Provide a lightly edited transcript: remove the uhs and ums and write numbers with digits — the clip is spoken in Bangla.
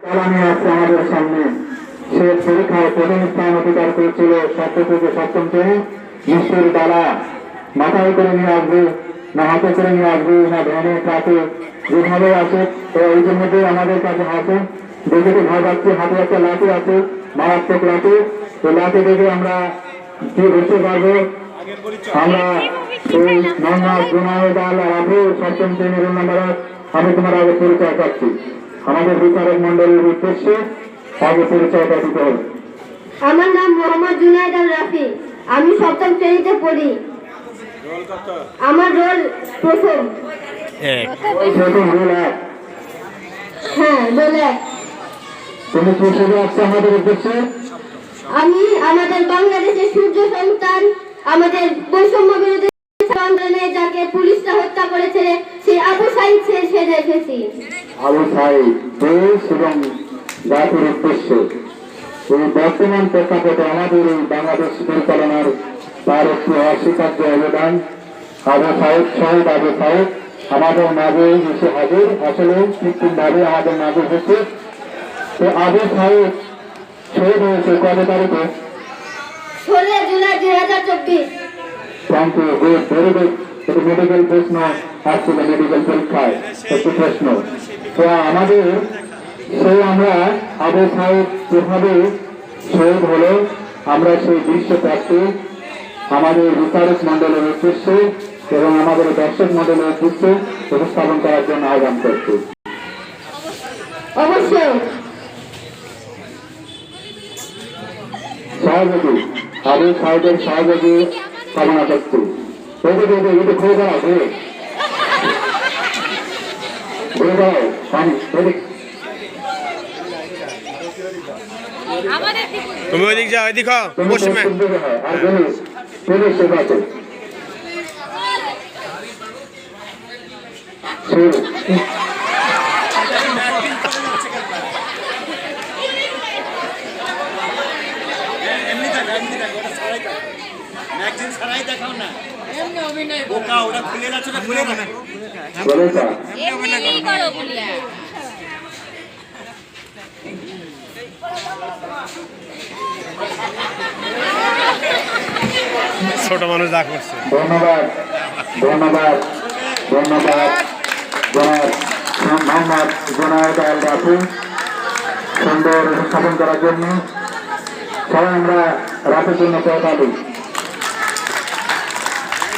চালানি আছে আমাদের সামনে। সে পরীক্ষায় প্রথম স্থান অধিকার করেছিল ষষ্ঠ থেকে সপ্তম শ্রেণী। নিশ্চয়ই তারা মাথায় করে নিয়ে আসবে, না হাতে করে নিয়ে আসবে, না ভ্যানে ট্রাকে, যেভাবে আসে এই মধ্যে আমাদের কাছে আছে। দেখে তো ভয় পাচ্ছি, হাতে একটা লাঠি আছে, মারাত্মক লাঠি। তো লাঠি দেখে আমরা কি বুঝতে পারবো? আমরা এই মোহাম্মদ জুনায়েদ আল রাফি সপ্তম শ্রেণীর নাম্বার। আমি তোমার আগে পরিচয় পাচ্ছি। আমাদের বিচারক মন্ডলীর উদ্দেশ্যে আগে পরিচয়টা দিতে হবে। আমার নাম মোহাম্মদ জুনায়েদ আল রাফি, আমি সপ্তম শ্রেণীতে পড়ি। আমার রোল প্রথম। হ্যাঁ, রোল এক। তুমি কি শুধু আসছো আমাদের উদ্দেশ্যে? আমি আমাদের বাংলাদেশের সূর্য সন্তান, আমাদের বৈষম্য বিরোধী আন্দোলনে যাকে পুলিশরা হত্যা করেছে সেই আবু সাঈদ সেজে এসেছি। আবু সাঈদ দেশ এবং জাতির উদ্দেশ্যে এই বর্তমান প্রেক্ষাপটে আমাদের এই বাংলাদেশ পরিচালনার তার একটি অস্বীকার্য অবদান। আবু সাঈদ শহীদ আবু সাঈদ আমাদের মাঝে এসে হাজির, আসলে কৃত্রিমভাবে আমাদের মাঝে এসেছে। তো আবু সাঈদ শহীদ হয়েছে কত তারিখে? 16 জুলাই 2024। Thank you, good, very good. এটা মেডিকেল প্রশ্ন আসছিল, মেডিকেল পরীক্ষায় একটি প্রশ্ন। তো আমাদের সেই আমরা আবু সাঈদ যেভাবে শহীদ হলো, আমরা সেই দৃশ্য প্রাপ্তি আমাদের বিচারক মন্ডলের উদ্দেশ্যে এবং আমাদের দর্শক মন্ডলের উদ্দেশ্যে উপস্থাপন করার জন্য আহ্বান করছি। অবশ্যই সহযোগী আবু সাঈদের সহযোগী কামনা করছি। এটা খুঁজে দাও, ঘুরে দাও তুমি ওইদিক যাও, এদিক পশ্চিমে। আর পুলিশ আছে ছোট মানুষ যা করছে। ধন্যবাদ, ধন্যবাদ, ধন্যবাদ জনাব মোহাম্মদ জুনায়েদ আল রাফি সুন্দর উপস্থাপন করার জন্য। সবাই আমরা রাফির জন্য পৌঁছালি।